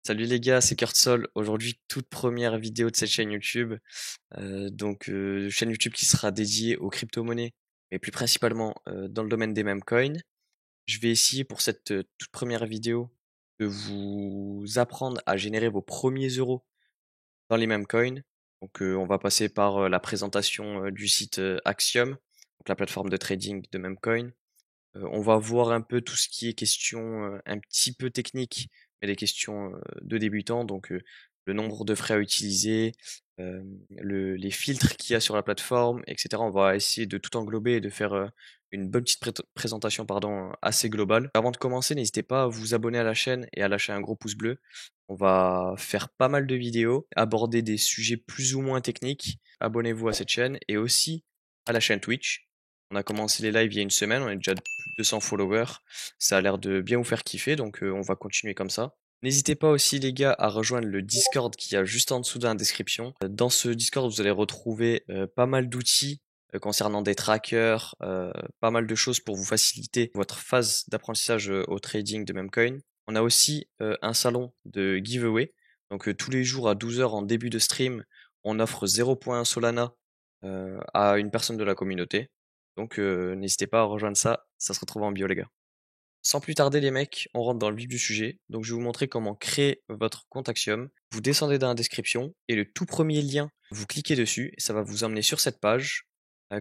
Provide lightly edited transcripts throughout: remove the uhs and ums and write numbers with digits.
Salut les gars, c'est Kurtzol. Aujourd'hui, toute première vidéo de cette chaîne YouTube. Chaîne YouTube qui sera dédiée aux crypto-monnaies, mais plus principalement dans le domaine des meme coins. Je vais essayer pour cette toute première vidéo de vous apprendre à générer vos premiers euros dans les meme coins. On va passer par la présentation du site Axiom, donc la plateforme de trading de meme coins. On va voir un peu tout ce qui est question un petit peu technique, mais des questions de débutants, le nombre de frais à utiliser, les filtres qu'il y a sur la plateforme, etc. On va essayer de tout englober et de faire une bonne petite présentation assez globale. Avant de commencer, n'hésitez pas à vous abonner à la chaîne et à lâcher un gros pouce bleu. On va faire pas mal de vidéos, aborder des sujets plus ou moins techniques. Abonnez-vous à cette chaîne et aussi à la chaîne Twitch. On a commencé les lives il y a une semaine, on est déjà plus de 200 followers. Ça a l'air de bien vous faire kiffer, on va continuer comme ça. N'hésitez pas aussi les gars à rejoindre le Discord qui a juste en dessous dans la description. Dans ce Discord, vous allez retrouver pas mal d'outils concernant des trackers, pas mal de choses pour vous faciliter votre phase d'apprentissage au trading de Memecoin. On a aussi un salon de giveaway. Tous les jours à 12 heures en début de stream, on offre 0.1 Solana à une personne de la communauté. N'hésitez pas à rejoindre ça, ça se retrouve en bio les gars. Sans plus tarder les mecs, on rentre dans le vif du sujet. Donc je vais vous montrer comment créer votre compte Axiom. Vous descendez dans la description et le tout premier lien, vous cliquez dessus et ça va vous emmener sur cette page.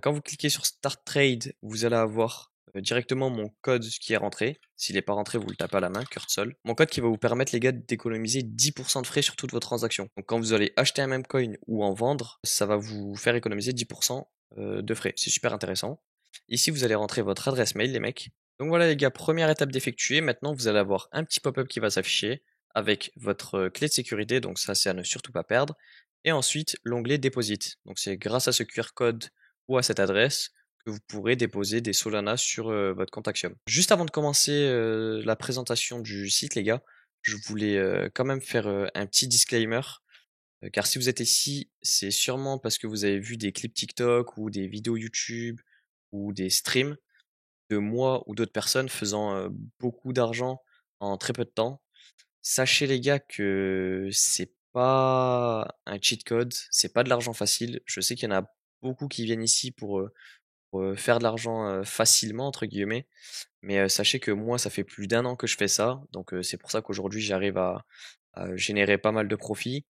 Quand vous cliquez sur Start Trade, vous allez avoir directement mon code qui est rentré. S'il n'est pas rentré, vous le tapez à la main, Kurtzol. Mon code qui va vous permettre les gars d'économiser 10% de frais sur toutes vos transactions. Donc quand vous allez acheter un meme coin ou en vendre, ça va vous faire économiser 10% de frais. C'est super intéressant. Ici, vous allez rentrer votre adresse mail les mecs. Donc voilà les gars, première étape d'effectuer. Maintenant, vous allez avoir un petit pop-up qui va s'afficher avec votre clé de sécurité. Donc ça, c'est à ne surtout pas perdre. Et ensuite, l'onglet Deposit. Donc c'est grâce à ce QR code ou à cette adresse que vous pourrez déposer des Solana sur votre compte Axiom. Juste avant de commencer la présentation du site les gars, je voulais quand même faire un petit disclaimer. Car si vous êtes ici, c'est sûrement parce que vous avez vu des clips TikTok ou des vidéos YouTube ou des streams de moi ou d'autres personnes faisant beaucoup d'argent en très peu de temps. Sachez les gars que c'est pas un cheat code, c'est pas de l'argent facile. Je sais qu'il y en a beaucoup qui viennent ici pour faire de l'argent facilement entre guillemets, mais sachez que moi ça fait plus d'1 an que je fais ça, c'est pour ça qu'aujourd'hui j'arrive à générer pas mal de profits,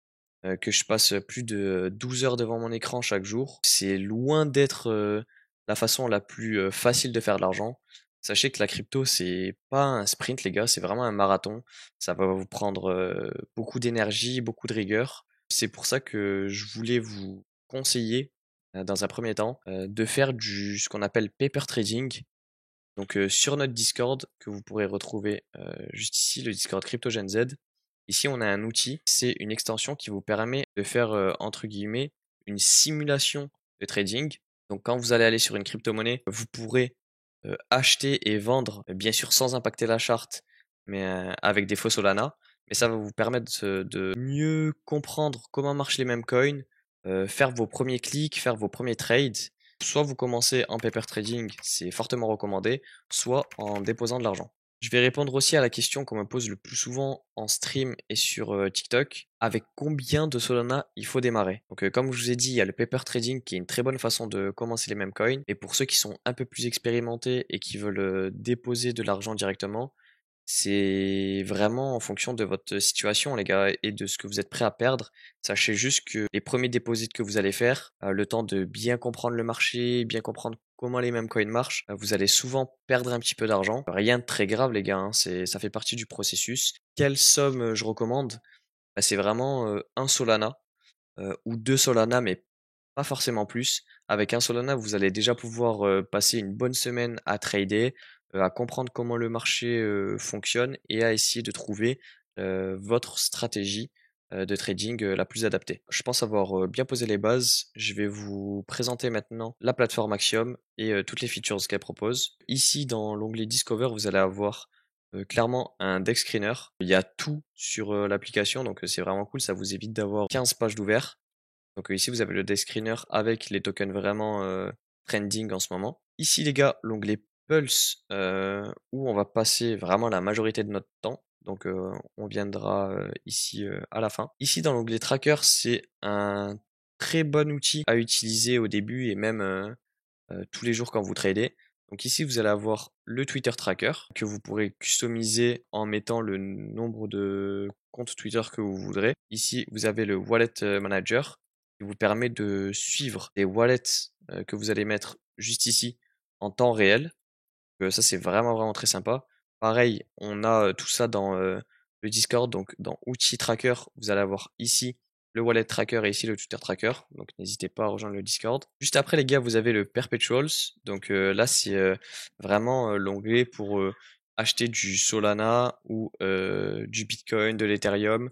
que je passe plus de 12 heures devant mon écran chaque jour. C'est loin d'être la façon la plus facile de faire de l'argent. Sachez que la crypto, c'est pas un sprint, les gars, c'est vraiment un marathon. Ça va vous prendre beaucoup d'énergie, beaucoup de rigueur. C'est pour ça que je voulais vous conseiller, dans un premier temps, de faire ce qu'on appelle paper trading. Sur notre Discord, que vous pourrez retrouver juste ici, le Discord CryptoGen Z. Ici, on a un outil, c'est une extension qui vous permet de faire, entre guillemets, une simulation de trading. Donc, quand vous allez aller sur une crypto-monnaie, vous pourrez acheter et vendre, bien sûr sans impacter la charte, mais avec des faux Solana. Mais ça va vous permettre de mieux comprendre comment marchent les mêmes coins, faire vos premiers clics, faire vos premiers trades. Soit vous commencez en paper trading, c'est fortement recommandé, soit en déposant de l'argent. Je vais répondre aussi à la question qu'on me pose le plus souvent en stream et sur TikTok. Avec combien de Solana il faut démarrer? Comme je vous ai dit, il y a le paper trading qui est une très bonne façon de commencer les mêmes coins. Et pour ceux qui sont un peu plus expérimentés et qui veulent déposer de l'argent directement, c'est vraiment en fonction de votre situation, les gars, et de ce que vous êtes prêt à perdre. Sachez juste que les premiers déposits que vous allez faire, le temps de bien comprendre le marché, bien comprendre comment les mêmes coins marchent, vous allez souvent perdre un petit peu d'argent. Rien de très grave, les gars, hein, ça fait partie du processus. Quelle somme je recommande? Bah, c'est vraiment un Solana ou deux Solana, mais pas forcément plus. Avec un Solana, vous allez déjà pouvoir passer une bonne semaine à trader, à comprendre comment le marché fonctionne et à essayer de trouver votre stratégie de trading la plus adaptée. Je pense avoir bien posé les bases. Je vais vous présenter maintenant la plateforme Axiom et toutes les features qu'elle propose. Ici, dans l'onglet Discover, vous allez avoir clairement un deck screener. Il y a tout sur l'application, c'est vraiment cool. Ça vous évite d'avoir 15 pages d'ouvert. Ici, vous avez le desk screener avec les tokens vraiment trending en ce moment. Ici, les gars, l'onglet Pulse, où on va passer vraiment la majorité de notre temps. Donc on viendra ici à la fin. Ici dans l'onglet Tracker, c'est un très bon outil à utiliser au début et même tous les jours quand vous tradez. Donc ici, vous allez avoir le Twitter Tracker que vous pourrez customiser en mettant le nombre de comptes Twitter que vous voudrez. Ici, vous avez le Wallet Manager qui vous permet de suivre des wallets que vous allez mettre juste ici en temps réel. Ça, c'est vraiment très sympa. Pareil, on a tout ça dans le Discord. Donc, dans Outils Tracker, vous allez avoir ici le Wallet Tracker et ici le Twitter Tracker. Donc, n'hésitez pas à rejoindre le Discord. Juste après, les gars, vous avez le Perpetuals. Donc, là, c'est vraiment l'onglet pour acheter du Solana ou du Bitcoin, de l'Ethereum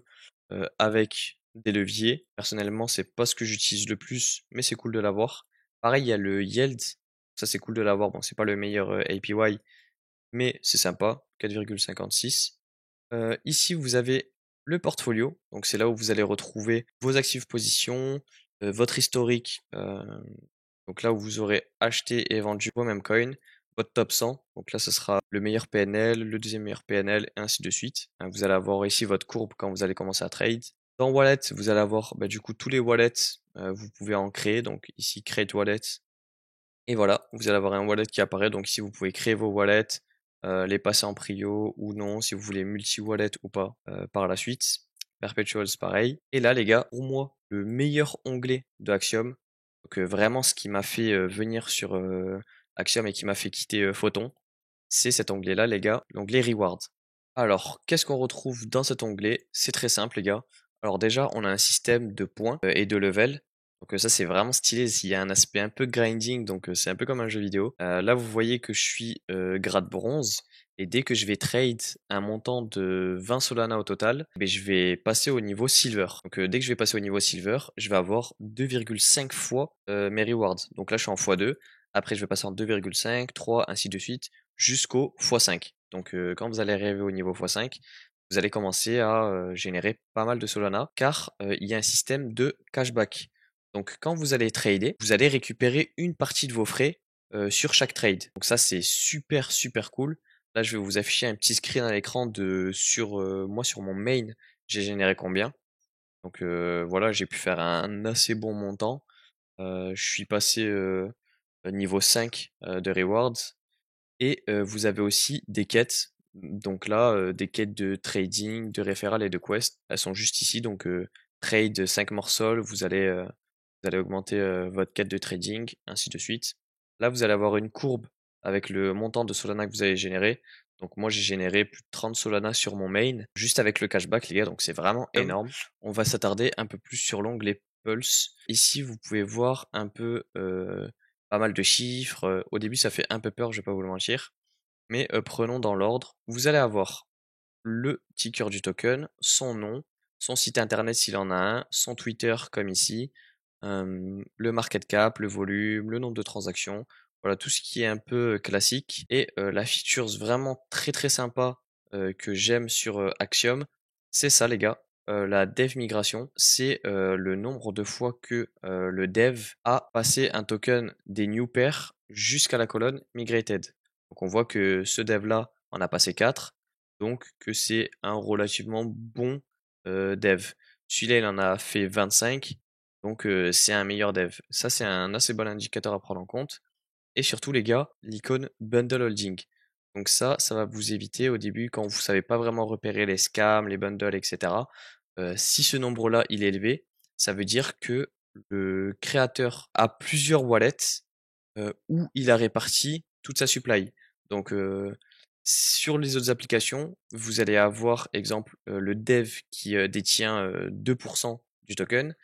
avec des leviers. Personnellement, c'est pas ce que j'utilise le plus, mais c'est cool de l'avoir. Pareil, il y a le Yield. Ça, c'est cool de l'avoir. Bon, c'est pas le meilleur APY, mais c'est sympa. 4,56. Ici, vous avez le portfolio. Donc, c'est là où vous allez retrouver vos actives positions, votre historique. Donc là où vous aurez acheté et vendu vos mêmes coins, votre top 100. Donc là, ce sera le meilleur PNL, le deuxième meilleur PNL, et ainsi de suite. Vous allez avoir ici votre courbe quand vous allez commencer à trade. Dans Wallet, vous allez avoir du coup tous les wallets. Vous pouvez en créer. Donc ici, Create Wallet. Et voilà, vous allez avoir un wallet qui apparaît. Donc ici, vous pouvez créer vos wallets, les passer en prio ou non, si vous voulez multi-wallet ou pas par la suite. Perpetuals, pareil. Et là, les gars, pour moi, le meilleur onglet de Axiom, donc vraiment ce qui m'a fait venir sur Axiom et qui m'a fait quitter Photon, c'est cet onglet-là, les gars, l'onglet Rewards. Alors, qu'est-ce qu'on retrouve dans cet onglet? C'est très simple, les gars. Alors déjà, on a un système de points et de level. Donc ça, c'est vraiment stylé. Il y a un aspect un peu grinding, donc c'est un peu comme un jeu vidéo. Là, vous voyez que je suis grade bronze. Et dès que je vais trade un montant de 20 Solana au total, je vais passer au niveau silver. Donc dès que je vais passer au niveau silver, je vais avoir 2,5 fois mes rewards. Donc là, je suis en x2. Après, je vais passer en 2,5, 3, ainsi de suite, jusqu'au x5. Donc quand vous allez arriver au niveau x5, vous allez commencer à générer pas mal de Solana, car il y a un système de cashback. Donc quand vous allez trader, vous allez récupérer une partie de vos frais sur chaque trade. Donc ça, c'est super cool. Là, je vais vous afficher un petit screen à l'écran de sur moi sur mon main, j'ai généré combien. Donc voilà, j'ai pu faire un assez bon montant. Je suis passé niveau 5 de rewards. Et vous avez aussi des quêtes. Donc là, des quêtes de trading, de référal et de quest. Elles sont juste ici. Donc trade 5 morceaux, vous allez augmenter votre quête de trading, ainsi de suite. Là, vous allez avoir une courbe avec le montant de Solana que vous avez généré. Donc moi, j'ai généré plus de 30 Solana sur mon main, juste avec le cashback, les gars. Donc c'est vraiment énorme. On va s'attarder un peu plus sur l'onglet Pulse. Ici, vous pouvez voir un peu pas mal de chiffres. Au début, ça fait un peu peur, je vais pas vous le mentir. Mais prenons dans l'ordre. Vous allez avoir le ticker du token, son nom, son site internet s'il en a un, son Twitter comme ici, le market cap, le volume, le nombre de transactions. Voilà, tout ce qui est un peu classique. Et la feature vraiment très sympa que j'aime sur Axiom, c'est ça les gars. La dev migration, c'est le nombre de fois que le dev a passé un token des new pairs jusqu'à la colonne migrated. Donc on voit que ce dev là en a passé 4, donc que c'est un relativement bon dev. Celui-là il en a fait 25, donc c'est un meilleur dev. Ça c'est un assez bon indicateur à prendre en compte. Et surtout les gars, l'icône bundle holding. Donc ça va vous éviter au début quand vous savez pas vraiment repérer les scams, les bundles, etc. Si ce nombre-là il est élevé, ça veut dire que le créateur a plusieurs wallets où il a réparti toute sa supply. Donc sur les autres applications, vous allez avoir exemple le dev qui détient 2% du token,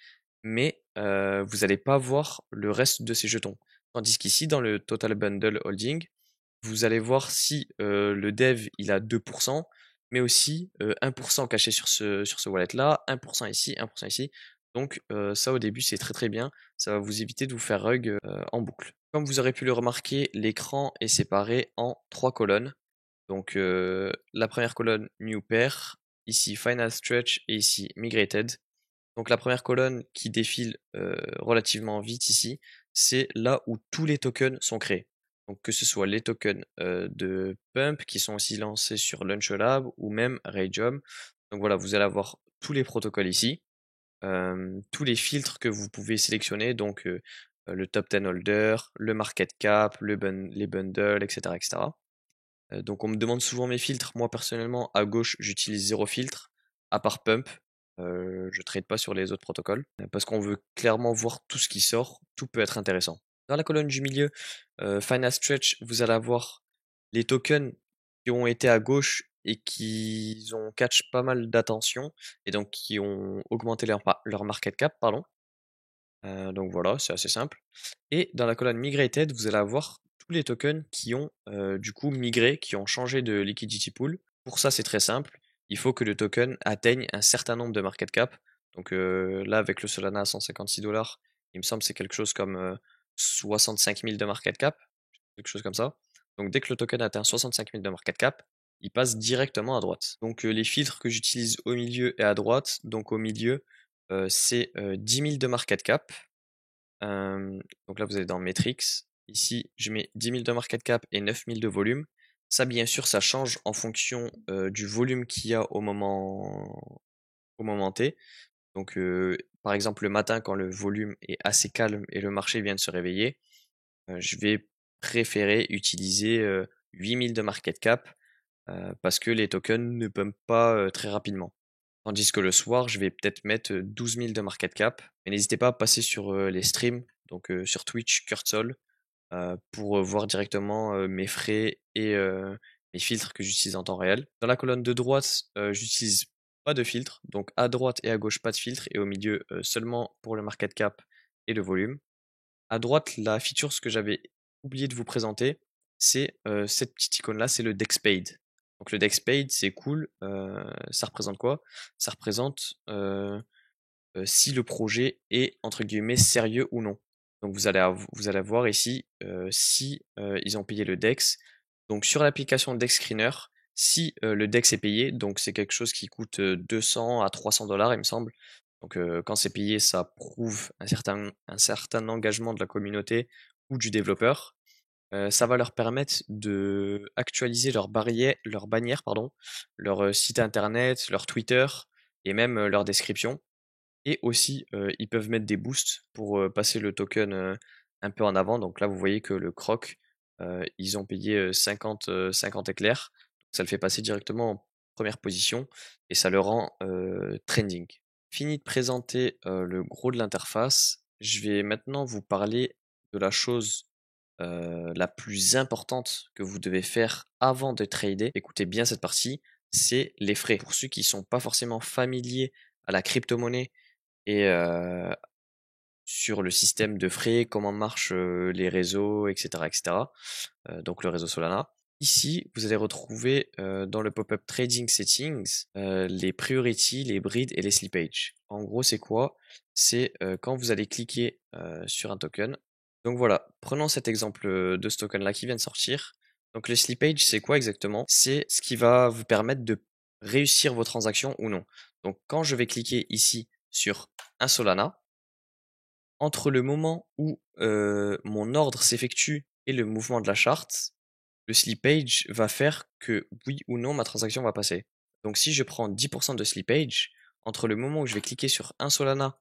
mais vous n'allez pas voir le reste de ses jetons. Tandis qu'ici, dans le Total Bundle Holding, vous allez voir si le dev il a 2%, mais aussi 1% caché sur ce wallet-là, 1% ici, 1% ici. Donc ça au début c'est très bien, ça va vous éviter de vous faire rug en boucle. Comme vous aurez pu le remarquer, l'écran est séparé en 3 colonnes. Donc la première colonne New Pair, ici Final Stretch et ici Migrated. Donc la première colonne qui défile relativement vite ici, c'est là où tous les tokens sont créés. Donc que ce soit les tokens de Pump qui sont aussi lancés sur Launchlab ou même Rayjom. Donc voilà, vous allez avoir tous les protocoles ici, tous les filtres que vous pouvez sélectionner, donc le top 10 holder, le market cap, les bundles, etc., etc. Donc on me demande souvent mes filtres. Moi personnellement, à gauche, j'utilise zéro filtre, à part Pump. Je trade pas sur les autres protocoles parce qu'on veut clairement voir tout ce qui sort. Tout peut être intéressant. Dans la colonne du milieu, Final Stretch, vous allez avoir les tokens qui ont été à gauche et qui ont catch pas mal d'attention et donc qui ont augmenté leur market cap, pardon. Donc voilà, c'est assez simple. Et dans la colonne Migrated, vous allez avoir tous les tokens qui ont du coup migré, qui ont changé de liquidity pool. Pour ça, c'est très simple. Il faut que le token atteigne un certain nombre de market cap. Donc là, avec le Solana à 156 dollars, il me semble que c'est quelque chose comme 65 000 de market cap, quelque chose comme ça. Donc dès que le token atteint 65 000 de market cap, il passe directement à droite. Donc les filtres que j'utilise au milieu et à droite, donc au milieu, c'est 10 000 de market cap. Donc là, vous allez dans Metrics. Ici, je mets 10 000 de market cap et 9 000 de volume. Ça, bien sûr, ça change en fonction du volume qu'il y a au moment T. Donc, par exemple, le matin, quand le volume est assez calme et le marché vient de se réveiller, je vais préférer utiliser 8 000 de market cap parce que les tokens ne pumpent pas très rapidement. Tandis que le soir, je vais peut-être mettre 12 000 de market cap. Mais n'hésitez pas à passer sur les streams, donc sur Twitch, Kurtzol, pour voir directement mes frais et mes filtres que j'utilise en temps réel. Dans la colonne de droite, j'utilise pas de filtre. Donc à droite et à gauche, pas de filtre. Et au milieu, seulement pour le market cap et le volume. À droite, la feature, ce que j'avais oublié de vous présenter, c'est cette petite icône-là, c'est le DexPaid. Donc le DexPaid, c'est cool. Ça représente quoi? Ça représente si le projet est entre guillemets sérieux ou non. Donc vous allez voir ici si ils ont payé le DEX. Donc sur l'application DEX Screener, si le DEX est payé, donc c'est quelque chose qui coûte 200 à 300 dollars, il me semble. Donc quand c'est payé, ça prouve un certain engagement de la communauté ou du développeur. Ça va leur permettre de actualiser leur bannière, pardon, leur site internet, leur Twitter et même leur description. Et aussi, ils peuvent mettre des boosts pour passer le token un peu en avant. Donc là, vous voyez que le croc, ils ont payé 50 éclairs. Ça le fait passer directement en première position et ça le rend trending. Fini de présenter le gros de l'interface. Je vais maintenant vous parler de la chose la plus importante que vous devez faire avant de trader. Écoutez bien cette partie, c'est les frais. Pour ceux qui ne sont pas forcément familiers à la crypto-monnaie et sur le système de frais, comment marchent les réseaux, etc., etc. Donc le réseau Solana. Ici, vous allez retrouver dans le pop-up Trading Settings les priority, les breed et les slippage. En gros, c'est quoi? C'est quand vous allez cliquer sur un token. Donc voilà, prenons cet exemple de ce token-là qui vient de sortir. Donc le slippage, c'est quoi exactement? C'est ce qui va vous permettre de réussir vos transactions ou non. Donc quand je vais cliquer ici sur un Solana, entre le moment où mon ordre s'effectue et le mouvement de la charte, le slippage va faire que oui ou non ma transaction va passer. Donc si je prends 10% de slippage, entre le moment où je vais cliquer sur un Solana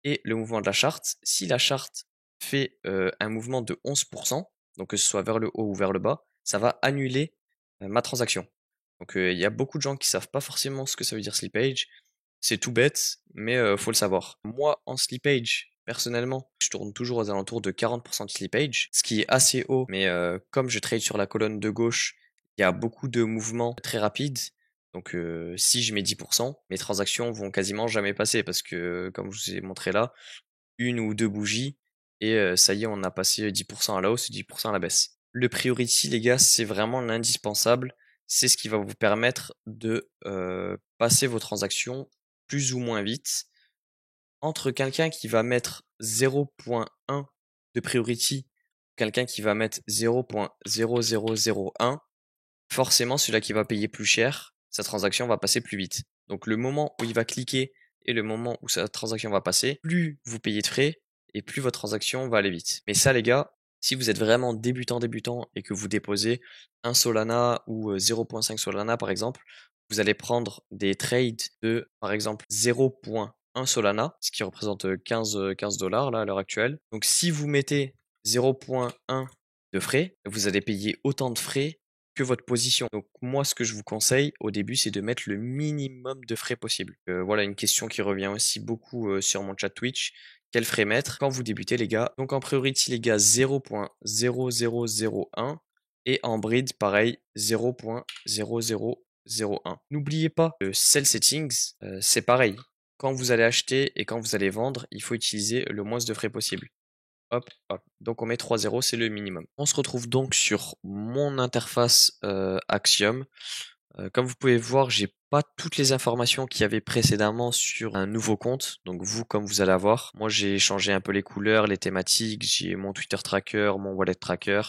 et le mouvement de la charte, si la charte fait un mouvement de 11%, donc que ce soit vers le haut ou vers le bas, ça va annuler ma transaction. Donc il y a beaucoup de gens qui savent pas forcément ce que ça veut dire slippage. C'est tout bête, mais faut le savoir. Moi, en slippage, personnellement, je tourne toujours aux alentours de 40% de slippage, ce qui est assez haut, mais comme je trade sur la colonne de gauche, il y a beaucoup de mouvements très rapides. Donc si je mets 10%, mes transactions vont quasiment jamais passer parce que, comme je vous ai montré là, une ou deux bougies et ça y est, on a passé 10% à la hausse et 10% à la baisse. Le priority, les gars, c'est vraiment l'indispensable. C'est ce qui va vous permettre de passer vos transactions plus ou moins vite. Entre quelqu'un qui va mettre 0.1 de priority, quelqu'un qui va mettre 0.0001, forcément celui-là qui va payer plus cher, sa transaction va passer plus vite. Donc le moment où il va cliquer et le moment où sa transaction va passer, plus vous payez de frais et plus votre transaction va aller vite. Mais ça les gars, Si vous êtes vraiment débutant et que vous déposez 1 Solana ou 0,5 Solana par exemple, vous allez prendre des trades de par exemple 0,1 Solana, ce qui représente 15 dollars là à l'heure actuelle. Donc si vous mettez 0,1 de frais, vous allez payer autant de frais que votre position. Donc moi ce que je vous conseille au début c'est de mettre le minimum de frais possible. Voilà une question qui revient aussi beaucoup sur mon chat Twitch. Quel frais mettre quand vous débutez les gars? Donc en priority les gars 0.0001 et en breed pareil 0.0001. N'oubliez pas le sell settings, c'est pareil. Quand vous allez acheter et quand vous allez vendre, il faut utiliser le moins de frais possible. Hop, hop. Donc on met 3 zéros, c'est le minimum. On se retrouve donc sur mon interface Axiom. Comme vous pouvez voir, j'ai pas toutes les informations qu'il y avait précédemment sur un nouveau compte. Donc vous, comme vous allez avoir, moi j'ai changé un peu les couleurs, les thématiques, j'ai mon Twitter tracker, mon wallet tracker.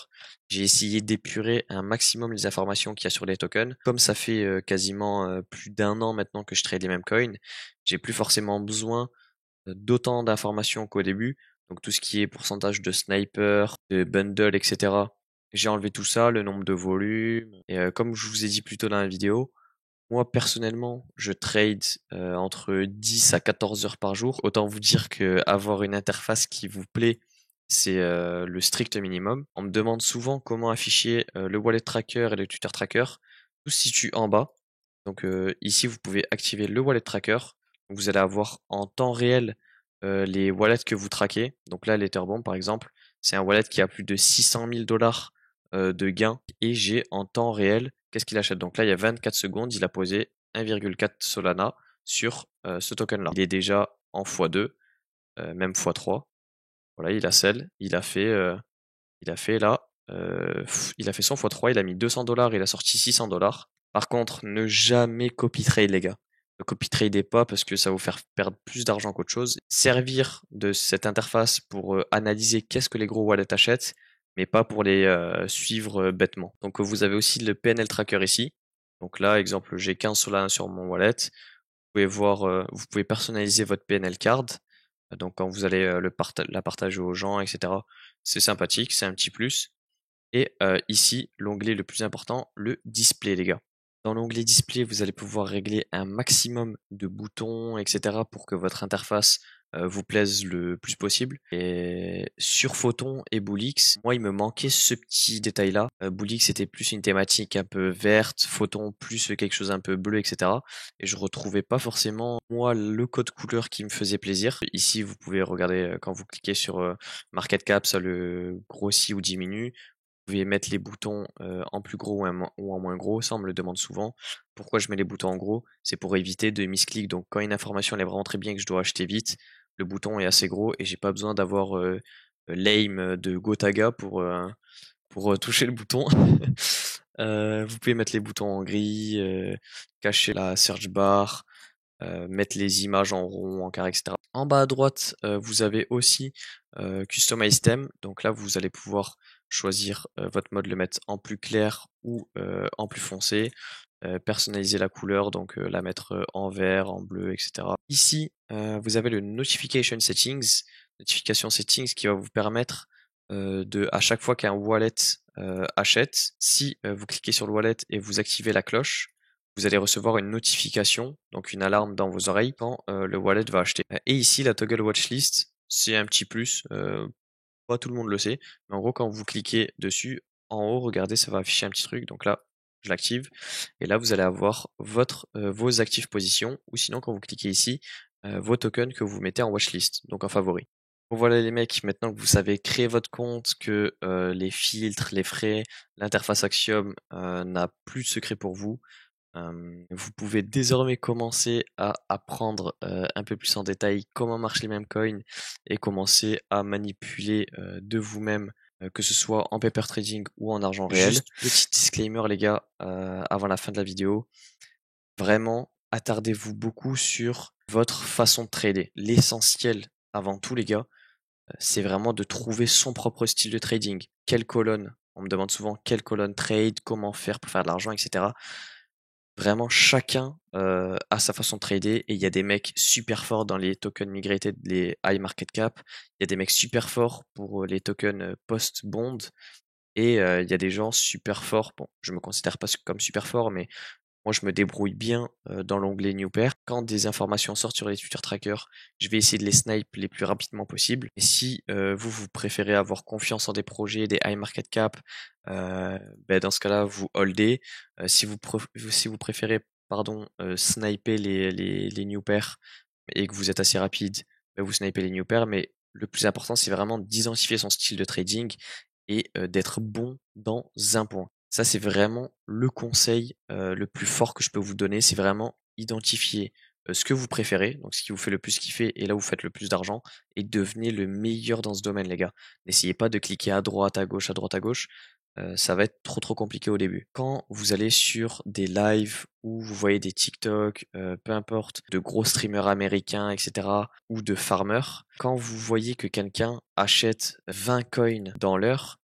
J'ai essayé d'épurer un maximum les informations qu'il y a sur les tokens. Comme ça fait quasiment plus d'un an maintenant que je trade les mêmes coins, j'ai plus forcément besoin d'autant d'informations qu'au début. Donc tout ce qui est pourcentage de sniper, de bundle, etc. J'ai enlevé tout ça, le nombre de volumes. Et comme je vous ai dit plus tôt dans la vidéo, moi personnellement, je trade entre 10 à 14 heures par jour. Autant vous dire que avoir une interface qui vous plaît, c'est le strict minimum. On me demande souvent comment afficher le wallet tracker et le Twitter tracker. Tout se situe en bas. Donc ici, vous pouvez activer le wallet tracker. Donc, vous allez avoir en temps réel les wallets que vous traquez. Donc là, l'Etherbomb par exemple, c'est un wallet qui a plus de 600 000 dollars de gains et j'ai en temps réel qu'est-ce qu'il achète. Donc là, il y a 24 secondes, il a posé 1,4 Solana sur ce token-là. Il est déjà en x2, même x3. Voilà, il a sell, il a fait là, il a fait son x3, il a mis 200 dollars, il a sorti 600 dollars. Par contre, ne jamais copy trade les gars. Ne copy tradez pas parce que ça va vous faire perdre plus d'argent qu'autre chose. Servir de cette interface pour analyser qu'est-ce que les gros wallets achètent, mais pas pour les suivre bêtement. Donc vous avez aussi le PNL tracker ici. Donc là, exemple, j'ai 15 Solana sur mon wallet. Vous pouvez voir, vous pouvez personnaliser votre PNL card. Donc quand vous allez la partager aux gens, etc. C'est sympathique, c'est un petit plus. Et ici, l'onglet le plus important, le display les gars. Dans l'onglet display, vous allez pouvoir régler un maximum de boutons, etc. pour que votre interface vous plaise le plus possible. Et sur Photon et Boolix, moi il me manquait ce petit détail là. Boolix c'était plus une thématique un peu verte, Photon plus quelque chose un peu bleu, etc. Et je retrouvais pas forcément moi le code couleur qui me faisait plaisir. Ici vous pouvez regarder quand vous cliquez sur Market Cap, ça le grossit ou diminue. Vous pouvez mettre les boutons en plus gros ou en moins gros, ça on me le demande souvent. Pourquoi je mets les boutons en gros? C'est pour éviter de misclick. Donc quand une information elle est vraiment très bien et que je dois acheter vite, le bouton est assez gros et j'ai pas besoin d'avoir l'aim de Gotaga pour toucher le bouton. Vous pouvez mettre les boutons en gris, cacher la search bar, mettre les images en rond, en carré, etc. En bas à droite, vous avez aussi Customize Theme. Donc là, vous allez pouvoir choisir votre mode, le mettre en plus clair ou en plus foncé. Personnaliser la couleur, donc la mettre en vert, en bleu, etc. Ici, vous avez le Notification Settings, Notification Settings qui va vous permettre de, à chaque fois qu'un wallet achète, si vous cliquez sur le wallet et vous activez la cloche, vous allez recevoir une notification, donc une alarme dans vos oreilles quand le wallet va acheter. Et ici, la toggle watchlist, c'est un petit plus, pas tout le monde le sait, mais en gros, quand vous cliquez dessus, en haut, regardez, ça va afficher un petit truc, donc là, je l'active, et là, vous allez avoir vos actives positions, ou sinon, quand vous cliquez ici, vos tokens que vous mettez en watchlist, donc en favori. Bon voilà les mecs, maintenant que vous savez créer votre compte, que les filtres, les frais, l'interface Axiom n'a plus de secret pour vous, vous pouvez désormais commencer à apprendre un peu plus en détail comment marchent les mêmes coins et commencer à manipuler de vous-même, que ce soit en paper trading ou en argent réel. Juste petit disclaimer les gars, avant la fin de la vidéo, vraiment attardez-vous beaucoup sur votre façon de trader. L'essentiel avant tout les gars, c'est vraiment de trouver son propre style de trading. Quelle colonne? On me demande souvent quelle colonne trade, comment faire pour faire de l'argent, etc. Vraiment, chacun a sa façon de trader et il y a des mecs super forts dans les tokens migrated, les high market cap. Il y a des mecs super forts pour les tokens post-bond et il y a des gens super forts. Bon, je me considère pas comme super fort, mais moi, je me débrouille bien dans l'onglet New Pair. Quand des informations sortent sur les Twitter trackers, je vais essayer de les snipe les plus rapidement possible. Et si vous préférez avoir confiance en des projets, des high market cap, ben dans ce cas-là, vous holdez. Si vous préférez, pardon, sniper les New Pair et que vous êtes assez rapide, ben vous snipez les New Pair. Mais le plus important, c'est vraiment d'identifier son style de trading et d'être bon dans un point. Ça, c'est vraiment le conseil le plus fort que je peux vous donner. C'est vraiment identifier ce que vous préférez, donc ce qui vous fait le plus kiffer et là où vous faites le plus d'argent, et devenez le meilleur dans ce domaine, les gars. N'essayez pas de cliquer à droite, à gauche, à droite, à gauche. Ça va être trop compliqué au début. Quand vous allez sur des lives où vous voyez des TikTok, peu importe, de gros streamers américains, etc., ou de farmers, quand vous voyez que quelqu'un achète 20 coins dans l'heure,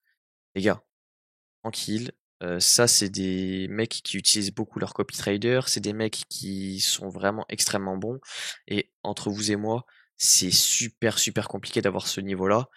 les gars, tranquille. Ça, c'est des mecs qui utilisent beaucoup leur copy trader, c'est des mecs qui sont vraiment extrêmement bons. Et entre vous et moi, c'est super compliqué d'avoir ce niveau-là,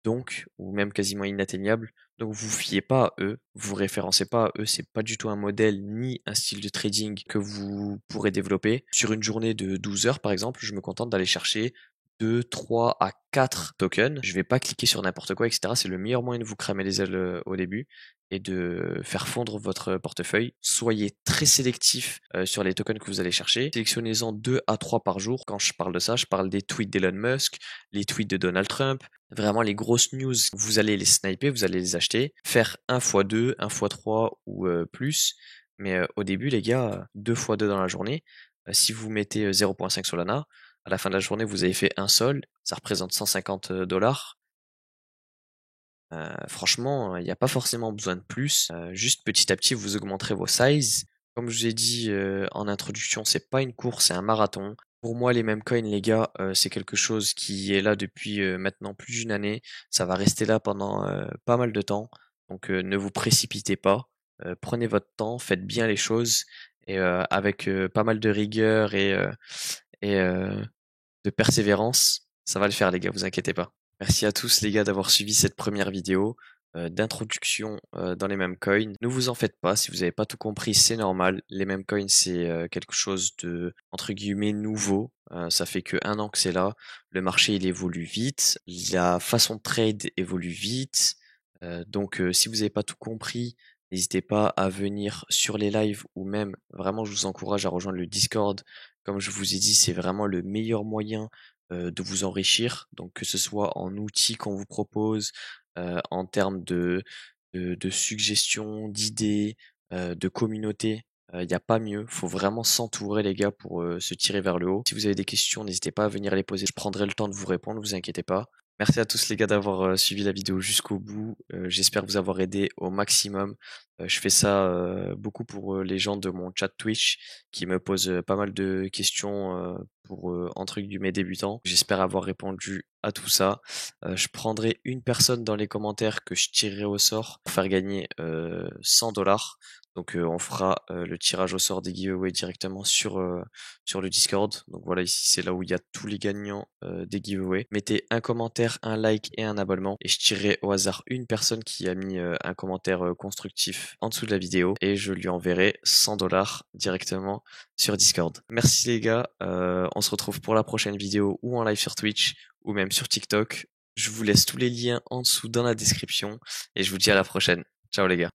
donc, ou même quasiment inatteignable. Donc vous fiez pas à eux, vous référencez pas à eux, c'est pas du tout un modèle ni un style de trading que vous pourrez développer. Sur une journée de 12 heures par exemple, je me contente d'aller chercher 2, 3 à 4 tokens. Je vais pas cliquer sur n'importe quoi, etc. C'est le meilleur moyen de vous cramer les ailes au début et de faire fondre votre portefeuille. Soyez très sélectif sur les tokens que vous allez chercher. Sélectionnez-en 2 à 3 par jour. Quand je parle de ça, je parle des tweets d'Elon Musk, les tweets de Donald Trump, vraiment les grosses news. Vous allez les sniper, vous allez les acheter, faire 1x2, 1x3 ou plus. Mais au début, les gars, 2x2 dans la journée. Si vous mettez 0.5 Solana, à la fin de la journée, vous avez fait un sol, ça représente 150 $. Franchement, il n'y a pas forcément besoin de plus. Juste petit à petit, vous augmenterez vos sizes. Comme je vous ai dit en introduction, c'est pas une course, c'est un marathon. Pour moi, les mêmes coins, les gars, c'est quelque chose qui est là depuis maintenant plus d'une année. Ça va rester là pendant pas mal de temps. Donc, ne vous précipitez pas. Prenez votre temps, faites bien les choses et avec pas mal de rigueur et de persévérance, ça va le faire, les gars. Vous inquiétez pas. Merci à tous les gars d'avoir suivi cette première vidéo d'introduction dans les meme coins. Ne vous en faites pas, si vous n'avez pas tout compris, c'est normal. Les meme coins, c'est quelque chose de, entre guillemets, nouveau. Ça fait que 1 an que c'est là. Le marché, il évolue vite. La façon de trade évolue vite. Donc, si vous n'avez pas tout compris, n'hésitez pas à venir sur les lives ou même, vraiment, je vous encourage à rejoindre le Discord. Comme je vous ai dit, c'est vraiment le meilleur moyen de vous enrichir, donc que ce soit en outils qu'on vous propose, en termes de suggestions, d'idées, de communauté. Il y a pas mieux, faut vraiment s'entourer les gars pour se tirer vers le haut. Si vous avez des questions, n'hésitez pas à venir les poser, je prendrai le temps de vous répondre, vous inquiétez pas. Merci à tous les gars d'avoir suivi la vidéo jusqu'au bout. J'espère vous avoir aidé au maximum. Je fais ça beaucoup pour les gens de mon chat Twitch qui me posent pas mal de questions pour entre guillemets débutants. J'espère avoir répondu à tout ça. Je prendrai une personne dans les commentaires que je tirerai au sort pour faire gagner 100 $. Donc on fera le tirage au sort des giveaways directement sur le Discord. Donc voilà, ici c'est là où il y a tous les gagnants des giveaways. Mettez un commentaire, un like et un abonnement et je tirerai au hasard une personne qui a mis un commentaire constructif en dessous de la vidéo et je lui enverrai 100 $ directement sur Discord. Merci les gars, on se retrouve pour la prochaine vidéo ou en live sur Twitch ou même sur TikTok. Je vous laisse tous les liens en dessous dans la description et je vous dis à la prochaine. Ciao les gars.